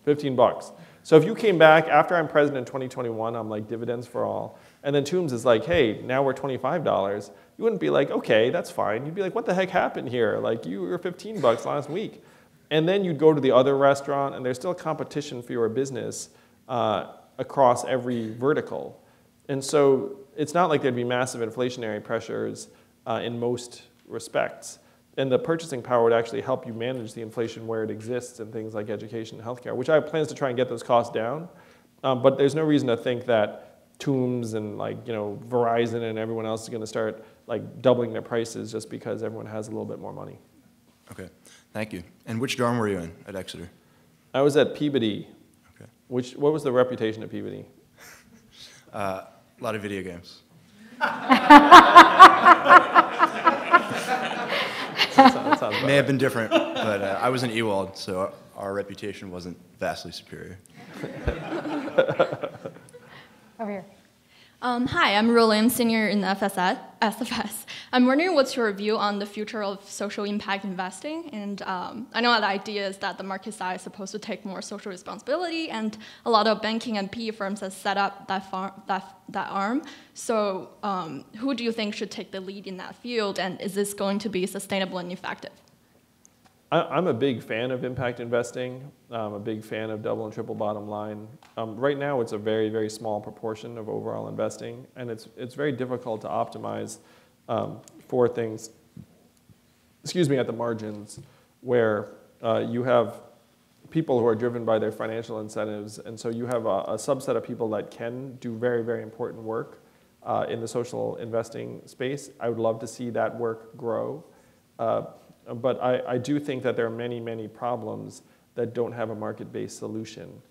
$15. So if you came back after I'm president in 2021, I'm like dividends for all, and then Tombs is like, hey, now we're $25, you wouldn't be like, okay, that's fine. You'd be like, what the heck happened here? Like, you were $15 last week. And then you'd go to the other restaurant, and there's still competition for your business across every vertical. And so it's not like there'd be massive inflationary pressures in most respects. And the purchasing power would actually help you manage the inflation where it exists in things like education and healthcare, which I have plans to try and get those costs down. But there's no reason to think that Tombs and Verizon and everyone else is going to start like doubling their prices just because everyone has a little bit more money. Okay, thank you. And which dorm were you in at Exeter? I was at Peabody. Okay. What was the reputation of Peabody? A lot of video games. May have been different, but I was in Ewald, so our reputation wasn't vastly superior. Over here. Hi, I'm Roland, senior in SFS. I'm wondering what's your view on the future of social impact investing? And I know the idea is that the market side is supposed to take more social responsibility, and a lot of banking and PE firms have set up that arm. So who do you think should take the lead in that field, and is this going to be sustainable and effective? I'm a big fan of impact investing. I'm a big fan of double and triple bottom line. Right now, it's a very, very small proportion of overall investing, and it's very difficult to optimize for things, at the margins, where you have people who are driven by their financial incentives, and so you have a subset of people that can do very, very important work in the social investing space. I would love to see that work grow. But I do think that there are many, many problems that don't have a market-based solution.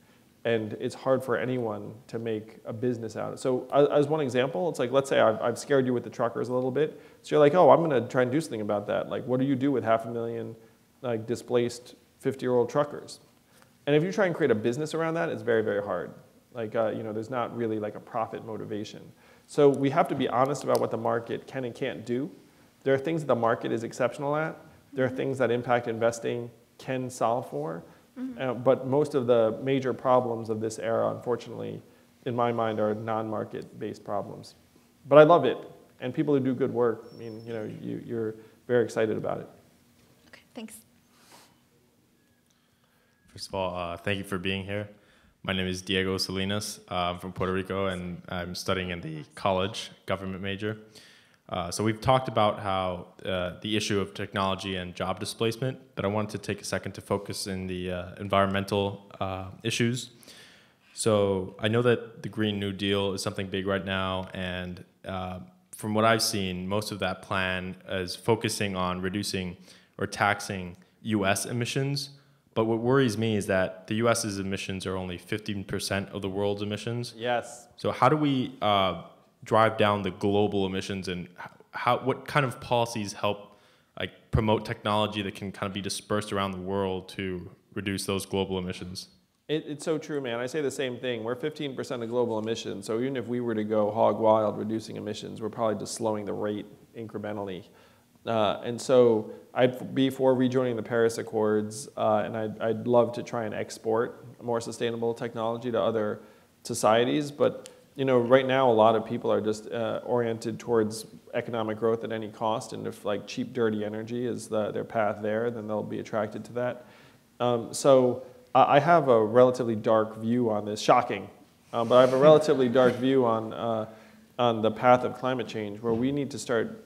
And it's hard for anyone to make a business out of it. So as one example, it's like, let's say I've scared you with the truckers a little bit. So you're like, oh, I'm going to try and do something about that. Like, what do you do with 500,000 displaced 50-year-old truckers? And if you try and create a business around that, it's very, very hard. Like, there's not really like a profit motivation. So we have to be honest about what the market can and can't do. There are things that the market is exceptional at. There are things that impact investing can solve for, but most of the major problems of this era, unfortunately, in my mind, are non-market-based problems. But I love it, and people who do good work, I mean, you're very excited about it. Okay, thanks. First of all, thank you for being here. My name is Diego Salinas. I'm from Puerto Rico, and I'm studying in the college government major. So we've talked about how the issue of technology and job displacement, but I wanted to take a second to focus in the environmental issues. So I know that the Green New Deal is something big right now, and from what I've seen, most of that plan is focusing on reducing or taxing US emissions. But what worries me is that the US's emissions are only 15% of the world's emissions. Yes. So how do we drive down the global emissions, and what kind of policies help promote technology that can kind of be dispersed around the world to reduce those global emissions? It's so true, man. I say the same thing. We're 15% of global emissions, so even if we were to go hog wild reducing emissions, we're probably just slowing the rate incrementally. And so I'd be for rejoining the Paris Accords, and I'd love to try and export more sustainable technology to other societies, but right now, a lot of people are just oriented towards economic growth at any cost, and if cheap, dirty energy is their path there, then they'll be attracted to that. So I have a relatively dark view on this, shocking, but I have a relatively dark view on the path of climate change, where we need to start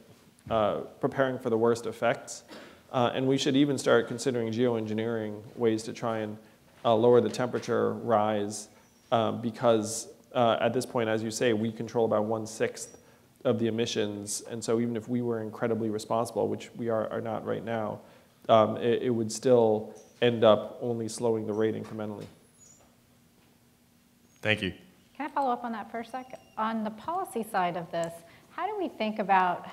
preparing for the worst effects, and we should even start considering geoengineering ways to try and lower the temperature rise, because at this point, as you say, we control about 1/6 of the emissions. And so even if we were incredibly responsible, which we are not right now, it would still end up only slowing the rate incrementally. Thank you. Can I follow up on that for a sec? On the policy side of this, how do we think about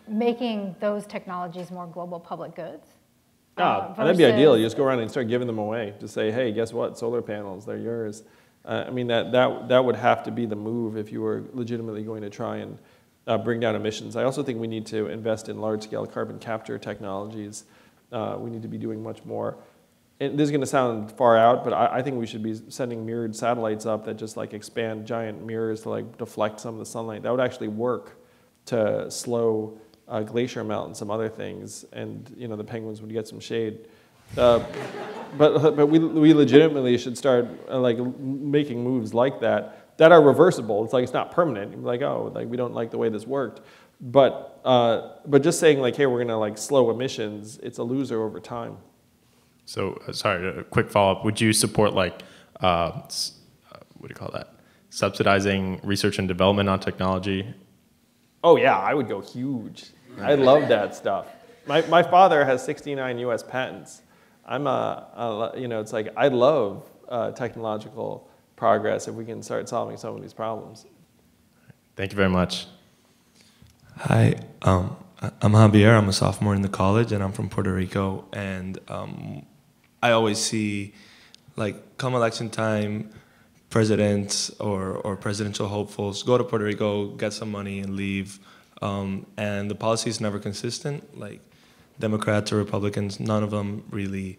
making those technologies more global public goods? That'd be ideal. You just go around and start giving them away. Just say, hey, guess what? Solar panels, they're yours. I mean, that would have to be the move if you were legitimately going to try and bring down emissions. I also think we need to invest in large-scale carbon capture technologies. We need to be doing much more. And this is going to sound far out, but I think we should be sending mirrored satellites up that just like expand giant mirrors to like deflect some of the sunlight. That would actually work to slow glacier melt and some other things, and you know the penguins would get some shade. But we legitimately should start like making moves like that are reversible. It's like it's not permanent. You're like, oh, like we don't like the way this worked. But just saying like, hey, we're gonna like slow emissions, it's a loser over time. So, sorry, a quick follow-up. Would you support like, what do you call that? Subsidizing research and development on technology? Oh yeah, I would go huge. I love that stuff. My father has 69 U.S. patents. It's like I love technological progress if we can start solving some of these problems. Thank you very much. Hi, I'm Javier. I'm a sophomore in the college, and I'm from Puerto Rico. And I always see, like, come election time, presidents or presidential hopefuls go to Puerto Rico, get some money, and leave. And the policy is never consistent. Like, Democrats or Republicans, none of them really,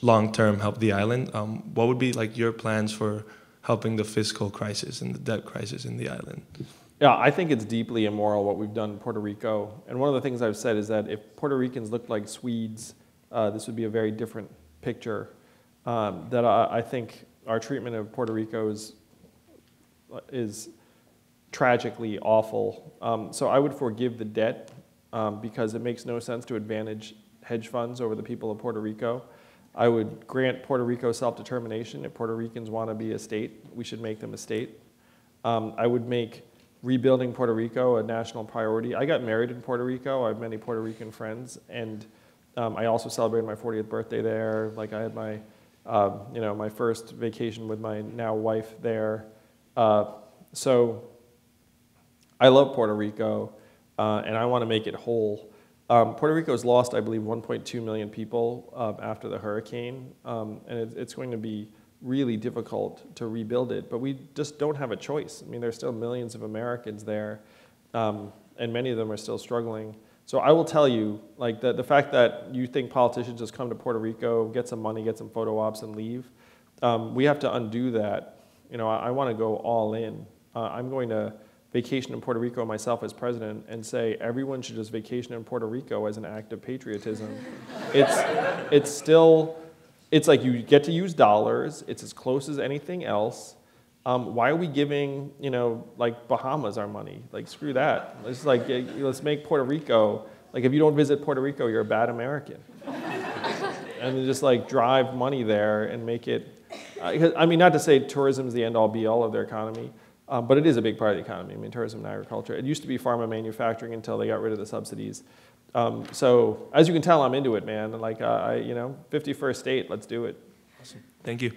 long-term help the island. What would be, like, your plans for helping the fiscal crisis and the debt crisis in the island? Yeah, I think it's deeply immoral what we've done in Puerto Rico. And one of the things I've said is that if Puerto Ricans looked like Swedes, this would be a very different picture. I think our treatment of Puerto Rico is tragically awful. So I would forgive the debt because it makes no sense to advantage hedge funds over the people of Puerto Rico. I would grant Puerto Rico self-determination. If Puerto Ricans want to be a state, we should make them a state. I would make rebuilding Puerto Rico a national priority. I got married in Puerto Rico. I have many Puerto Rican friends, and I also celebrated my 40th birthday there. Like I had my, my first vacation with my now wife there. So I love Puerto Rico, and I want to make it whole. Puerto Rico has lost, I believe, 1.2 million people after the hurricane, and it's going to be really difficult to rebuild it, but we just don't have a choice. I mean, there's still millions of Americans there, and many of them are still struggling. So I will tell you, like the fact that you think politicians just come to Puerto Rico, get some money, get some photo ops, and leave, we have to undo that. You know, I want to go all in. I'm going to vacation in Puerto Rico myself as president and say everyone should just vacation in Puerto Rico as an act of patriotism. It's like you get to use dollars. It's as close as anything else. Why are we giving, like Bahamas our money? Like, screw that. Let's make Puerto Rico, like if you don't visit Puerto Rico, you're a bad American. And then just like drive money there and make it, I mean, not to say tourism is the end all be all of their economy, but it is a big part of the economy. I mean, tourism and agriculture. It used to be pharma manufacturing until they got rid of the subsidies. So as you can tell, I'm into it, man. Like, 51st state, let's do it. Awesome. Thank you.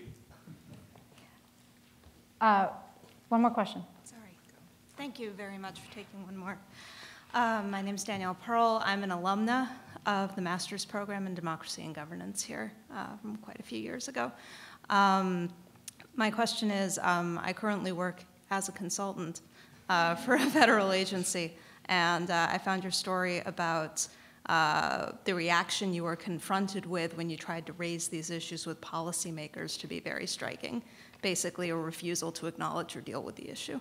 One more question. Sorry. Thank you very much for taking one more. My name is Danielle Pearl. I'm an alumna of the Master's Program in Democracy and Governance here from quite a few years ago. My question is, I currently work as a consultant for a federal agency, and I found your story about the reaction you were confronted with when you tried to raise these issues with policymakers to be very striking, basically a refusal to acknowledge or deal with the issue.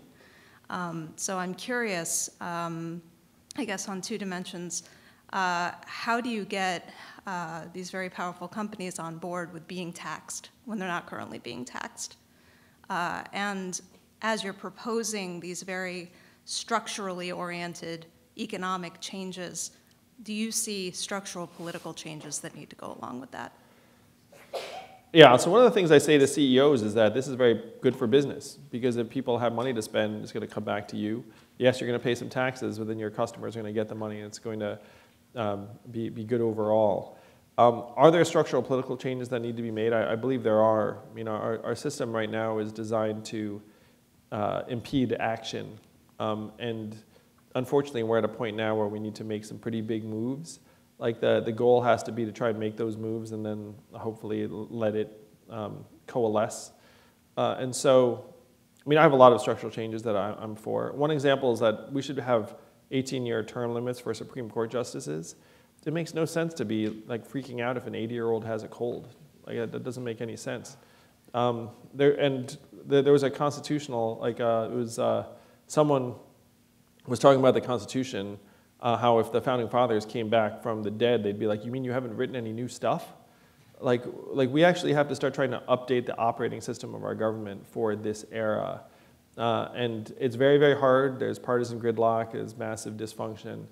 So I'm curious, I guess on two dimensions, how do you get these very powerful companies on board with being taxed when they're not currently being taxed? And as you're proposing these very structurally oriented economic changes, do you see structural political changes that need to go along with that? Yeah, so one of the things I say to CEOs is that this is very good for business, because if people have money to spend, it's going to come back to you. Yes, you're going to pay some taxes, but then your customers are going to get the money, and it's going to be good overall. Are there structural political changes that need to be made? I believe there are. You know, our system right now is designed to impede action, and unfortunately, we're at a point now where we need to make some pretty big moves. Like the goal has to be to try and make those moves and then hopefully let it coalesce. And so, I mean, I have a lot of structural changes that I'm for. One example is that we should have 18-year term limits for Supreme Court justices. It makes no sense to be like freaking out if an 80-year-old has a cold. Like that doesn't make any sense. There was a constitutional, like it was someone was talking about the Constitution. How if the Founding Fathers came back from the dead, they'd be like, you mean you haven't written any new stuff? Like we actually have to start trying to update the operating system of our government for this era. And it's very, very hard. There's partisan gridlock, there's massive dysfunction.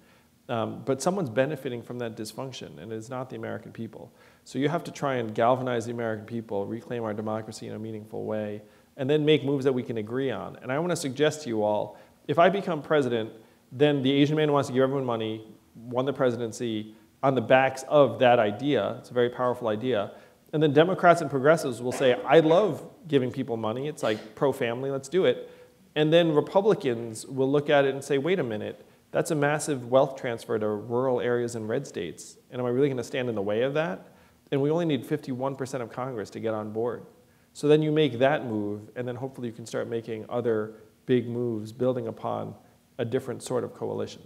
But someone's benefiting from that dysfunction, and it's not the American people. So you have to try and galvanize the American people, reclaim our democracy in a meaningful way, and then make moves that we can agree on. And I want to suggest to you all, if I become president, then the Asian man who wants to give everyone money won the presidency on the backs of that idea. It's a very powerful idea. And then Democrats and progressives will say, I love giving people money. It's like pro-family, let's do it. And then Republicans will look at it and say, wait a minute, that's a massive wealth transfer to rural areas in red states. And am I really going to stand in the way of that? And we only need 51% of Congress to get on board. So then you make that move, and then hopefully you can start making other big moves, building upon a different sort of coalition.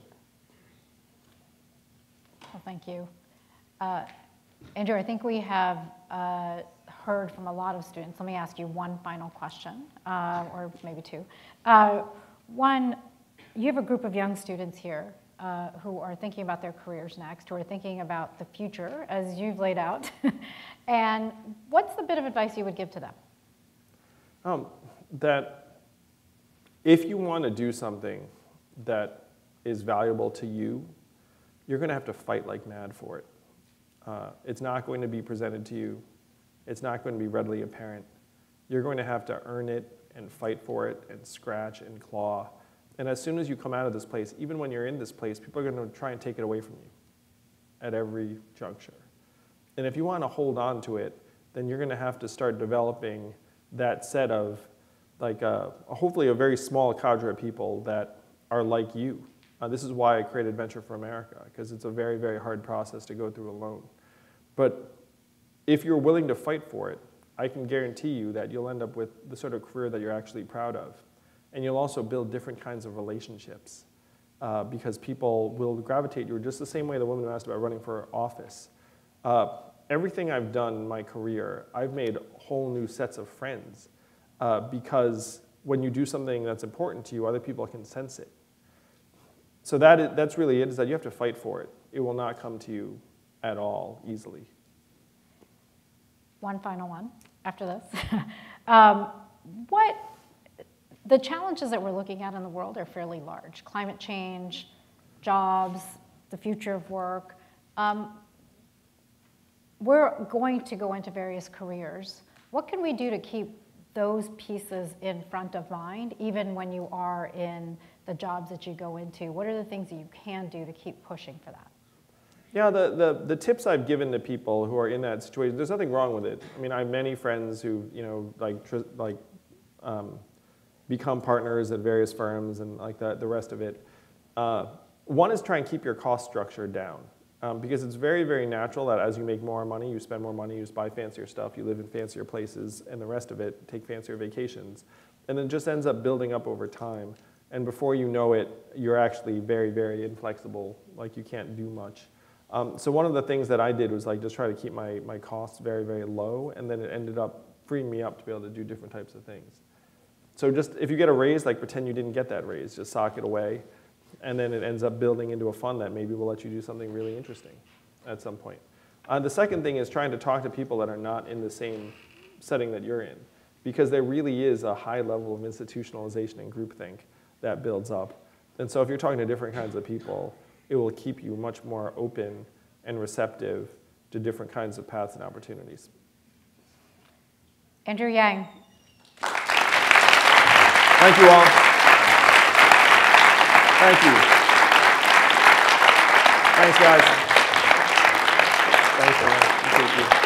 Well, thank you. Andrew, I think we have heard from a lot of students. Let me ask you one final question, or maybe two. One, you have a group of young students here who are thinking about their careers next, who are thinking about the future, as you've laid out. And what's the bit of advice you would give to them? That if you want to do something that is valuable to you, you're going to have to fight like mad for it. It's not going to be presented to you. It's not going to be readily apparent. You're going to have to earn it and fight for it and scratch and claw. And as soon as you come out of this place, even when you're in this place, people are going to try and take it away from you at every juncture. And if you want to hold on to it, then you're going to have to start developing that set of, like, hopefully a very small cadre of people that are like you. This is why I created Venture for America, because it's a very, very hard process to go through alone. But if you're willing to fight for it, I can guarantee you that you'll end up with the sort of career that you're actually proud of. And you'll also build different kinds of relationships because people will gravitate you just the same way the woman who asked about running for office. Everything I've done in my career, I've made whole new sets of friends because when you do something that's important to you, other people can sense it. So that's really it, is that you have to fight for it. It will not come to you at all easily. One final one after this. The challenges that we're looking at in the world are fairly large. Climate change, jobs, the future of work. We're going to go into various careers. What can we do to keep those pieces in front of mind, even when you are in the jobs that you go into? What are the things that you can do to keep pushing for that? Yeah, the tips I've given to people who are in that situation, there's nothing wrong with it. I mean, I have many friends who, become partners at various firms and like the rest of it. One is try and keep your cost structure down because it's very, very natural that as you make more money, you spend more money, you just buy fancier stuff, you live in fancier places, and the rest of it, take fancier vacations. And then it just ends up building up over time. And before you know it, you're actually very, very inflexible, like you can't do much. So one of the things that I did was like just try to keep my costs very, very low, and then it ended up freeing me up to be able to do different types of things. So just if you get a raise, like pretend you didn't get that raise, just sock it away, and then it ends up building into a fund that maybe will let you do something really interesting at some point. The second thing is trying to talk to people that are not in the same setting that you're in, because there really is a high level of institutionalization and groupthink that builds up. And so if you're talking to different kinds of people, it will keep you much more open and receptive to different kinds of paths and opportunities. Andrew Yang. Thank you all. Thank you. Thanks, guys. Thanks, Ryan. Thank you.